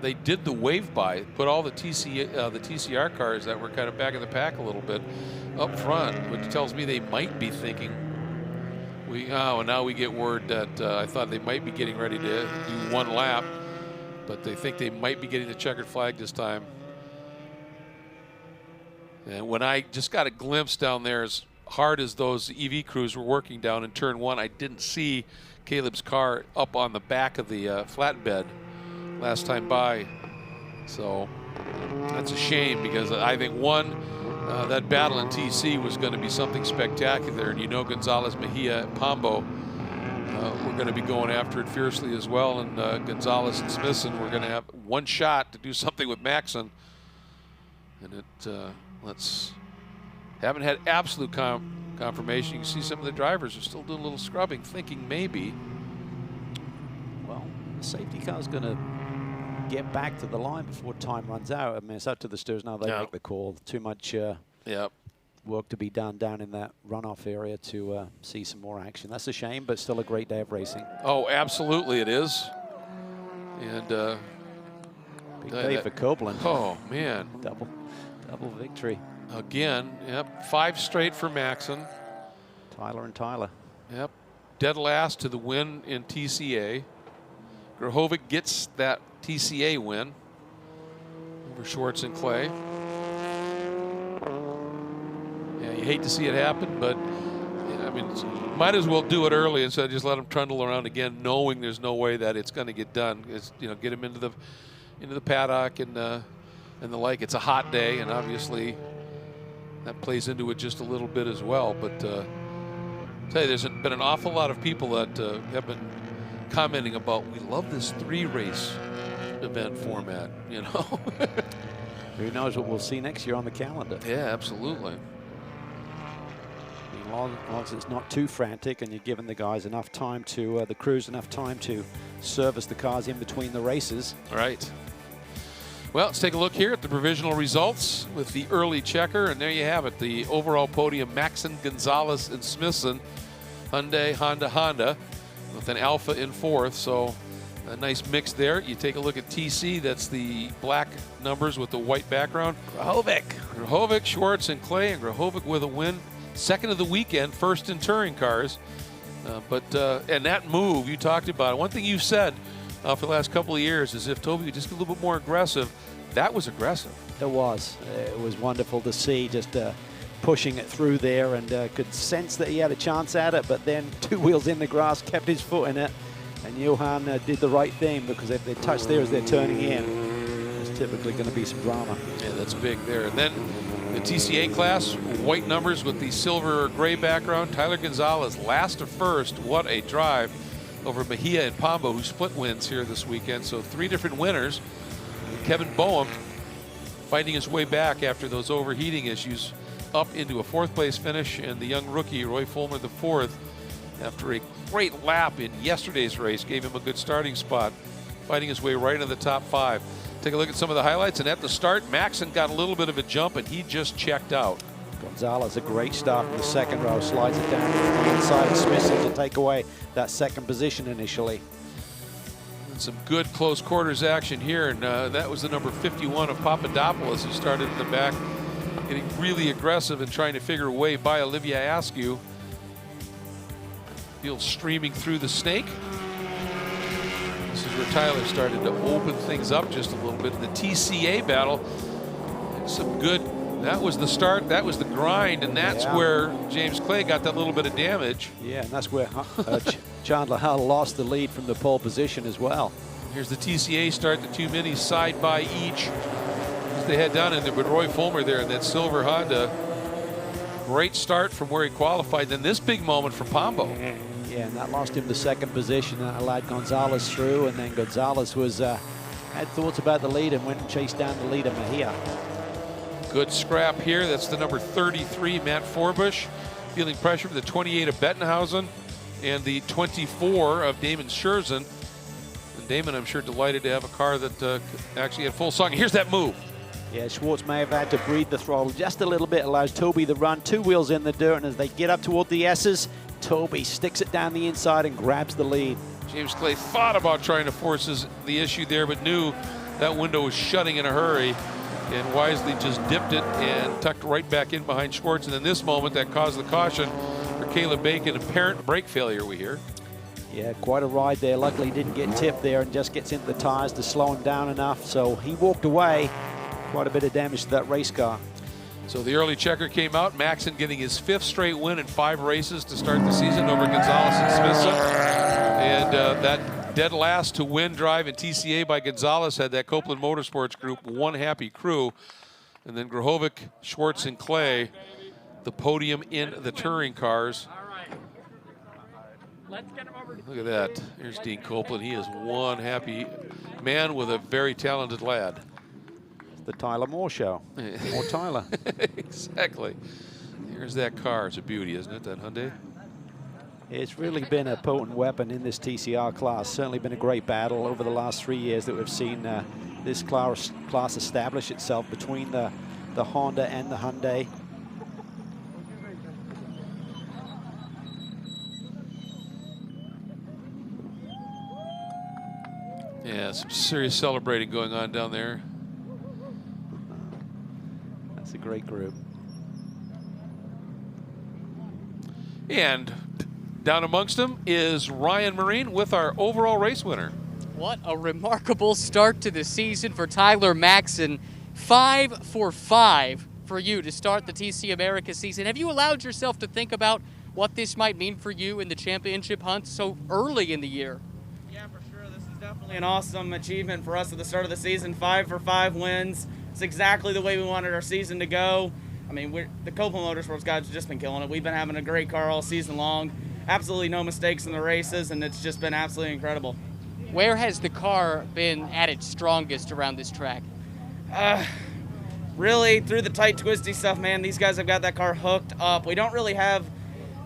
They did the wave by, put all the TCR cars that were kind of back in the pack a little bit up front, which tells me they might be thinking, and now we get word that I thought they might be getting ready to do 1 lap, but they think they might be getting the checkered flag this time. And when I just got a glimpse down there, as hard as those EV crews were working down in turn 1, I didn't see Caleb's car up on the back of the flatbed last time by. So that's a shame, because I think that battle in TC was going to be something spectacular, and you know Gonzalez, Mejia, Pombo were going to be going after it fiercely as well, and Gonzalez and Smithson were going to have 1 shot to do something with Maxon, and haven't had absolute confirmation. You can see some of the drivers are still doing a little scrubbing, thinking maybe. Well, the safety car's going to get back to the line before time runs out. I mean, it's up to the stewards now. They make the call. Too much work to be done down in that runoff area to see some more action. That's a shame, but still a great day of racing. Oh, absolutely it is. And big day for Copeland. Oh, man. Double victory. Again, 5 straight for Maxon. Tyler and Tyler. Yep. Dead last to the win in TCA. Grahovic gets that TCA win over Schwartz and Clay. Yeah, you hate to see it happen, but Yeah, I mean, might as well do it early instead of just let them trundle around again, knowing there's no way that it's going to get done. It's, you know, get them into the paddock and the like. It's a hot day, and obviously that plays into it just a little bit as well. But tell you, there's been an awful lot of people that have been commenting about, we love this 3-race event format. You know. Who knows what we'll see next year on the calendar? Yeah, absolutely. As long as it's not too frantic and you're giving the guys enough time to, the crews enough time to service the cars in between the races. All right. Well, let's take a look here at the provisional results with the early checker, and there you have it. The overall podium, Maxon, Gonzalez, and Smithson. Hyundai, Honda, with an Alpha in 4th, so a nice mix there. You take a look at TC, that's the black numbers with the white background. Grahovic, Schwartz, and Clay, and Grahovic with a win. 2nd of the weekend, 1st in touring cars. And that move, you talked about it. One thing you've said for the last couple of years is if Toby would just be a little bit more aggressive. That was aggressive. It was. It was wonderful to see, just pushing it through there, and could sense that he had a chance at it, but then 2 wheels in the grass, kept his foot in it, and Johan did the right thing, because if they touch there as they're turning in, there's typically going to be some drama. Yeah, that's big there. And then the TCA class, white numbers with the silver or gray background. Tyler Gonzalez, last of first. What a drive over Mejia and Pombo, who split wins here this weekend. So 3 different winners. Kevin Boehm fighting his way back after those overheating issues, up into a 4th place finish, and the young rookie Roy Fulmer, the 4th, after a great lap in yesterday's race, gave him a good starting spot, fighting his way right into the top 5. Take a look at some of the highlights, and at the start, Maxon got a little bit of a jump, and he just checked out. Gonzalez, a great start from the 2nd row, slides it down to the inside of Smithson to take away that 2nd position initially. And some good close quarters action here, and that was the number 51 of Papadopoulos, who started in the back, getting really aggressive and trying to figure a way by Olivia Askew. Field streaming through the snake. This is where Tyler started to open things up just a little bit in the TCA battle. Some good, that was the start, that was the grind, and that's where James Clay got that little bit of damage. Yeah, and that's where Chandler Hull lost the lead from the pole position as well. Here's the TCA start, the 2 minis side by each as they head down, and with Roy Fulmer there in that silver Honda. Great start from where he qualified. Then this big moment for Pombo. Yeah, and that lost him the 2nd position. That allowed Gonzalez through, and then Gonzalez was had thoughts about the lead and went and chased down the leader, Mejia. Good scrap here. That's the number 33, Matt Forbush, feeling pressure for the 28 of Bettenhausen and the 24 of Damon Scherzen. And Damon, I'm sure, delighted to have a car that actually had full song. Here's that move. Yeah, Schwartz may have had to breathe the throttle just a little bit, allows Toby the run, 2 wheels in the dirt, and as they get up toward the S's, Toby sticks it down the inside and grabs the lead. James Clay thought about trying to force the issue there, but knew that window was shutting in a hurry, and wisely just dipped it and tucked right back in behind Schwartz. And in this moment, that caused the caution for Caleb Bacon. Apparent brake failure, we hear. Yeah, quite a ride there. Luckily, he didn't get tipped there and just gets into the tires to slow him down enough. So he walked away. Quite a bit of damage to that race car. So the early checker came out. Maxon getting his 5th straight win in 5 races to start the season over Gonzalez and Smithson. And that dead last to win drive in TCA by Gonzalez had that Copeland Motorsports Group one happy crew. And then Grahovic, Schwartz, and Clay, the podium in the touring cars. Look at that. Here's Dean Copeland. He is one happy man with a very talented lad. The Tyler Moore show. More Tyler. Exactly. Here's that car. It's a beauty, isn't it, that Hyundai? It's really been a potent weapon in this TCR class. Certainly been a great battle over the last 3 years that we've seen this class establish itself between the Honda and the Hyundai. Yeah, some serious celebrating going on down there. That's a great group. And down amongst them is Ryan Marine with our overall race winner. What a remarkable start to the season for Tyler Maxon. 5 for 5 for you to start the TC America season. Have you allowed yourself to think about what this might mean for you in the championship hunt so early in the year? Yeah, for sure. This is definitely an awesome achievement for us at the start of the season. 5 for 5 wins. It's exactly the way we wanted our season to go. I mean, the Copeland Motorsports guys have just been killing it. We've been having a great car all season long. Absolutely no mistakes in the races, and it's just been absolutely incredible. Where has the car been at its strongest around this track? Really, through the tight, twisty stuff, man, these guys have got that car hooked up. We don't really have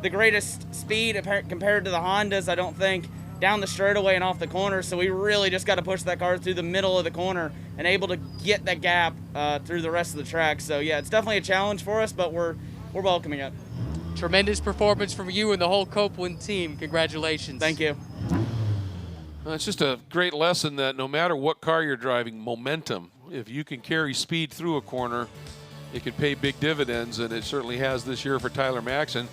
the greatest speed compared to the Hondas, I don't think, down the straightaway and off the corner, so we really just got to push that car through the middle of the corner and able to get that gap through the rest of the track. So, yeah, it's definitely a challenge for us, but we're welcoming it. Tremendous performance from you and the whole Copeland team. Congratulations. Thank you. Well, it's just a great lesson that no matter what car you're driving, momentum, if you can carry speed through a corner, it can pay big dividends, and it certainly has this year for Tyler Maxson.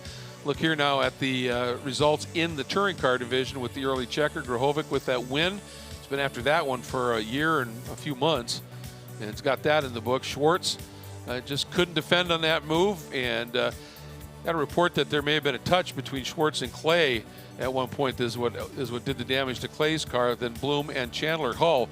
Look here now at the results in the touring car division with the early checker. Grahovic with that win. It's been after that one for a year and a few months, and it's got that in the book. Schwartz just couldn't defend on that move, and got a report that there may have been a touch between Schwartz and Clay at one point. This is what did the damage to Clay's car. Then Bloom and Chandler Hull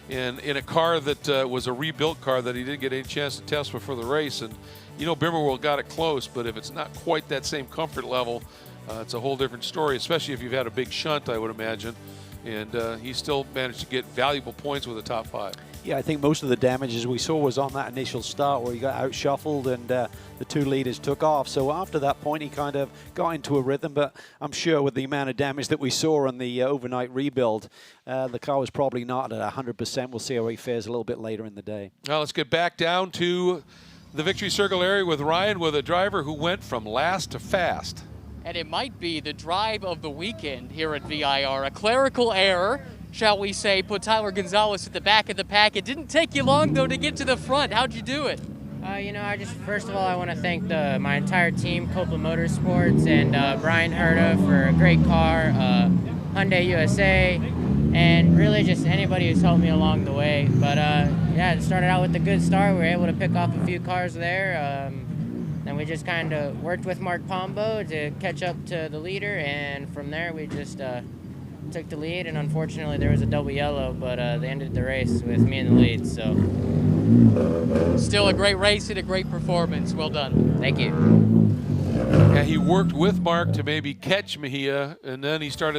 in a car that was a rebuilt car that he didn't get any chance to test before the race. And you know, Bimmerworld got it close, but if it's not quite that same comfort level, it's a whole different story, especially if you've had a big shunt, I would imagine. And he still managed to get valuable points with a top 5. Yeah, I think most of the damages we saw was on that initial start where he got out shuffled and the 2 leaders took off. So after that point, he kind of got into a rhythm. But I'm sure with the amount of damage that we saw on the overnight rebuild, the car was probably not at 100%. We'll see how he fares a little bit later in the day. Now let's get back down to the victory circle area with Ryan, with a driver who went from last to fast. And it might be the drive of the weekend here at VIR. A clerical error, shall we say, put Tyler Gonzalez at the back of the pack. It didn't take you long, though, to get to the front. How'd you do it? You know, first of all, I want to thank my entire team, Copeland Motorsports, and Brian Herta for a great car, Hyundai USA, and really just anybody who's helped me along the way. But yeah, it started out with a good start. We were able to pick off a few cars there. Then we just kind of worked with Mark Pombo to catch up to the leader, and from there we just took the lead, and unfortunately there was a double yellow, but they ended the race with me in the lead. So still a great race and a great performance. Well done. Thank you. Yeah, he worked with Mark to maybe catch Mejia, and then he started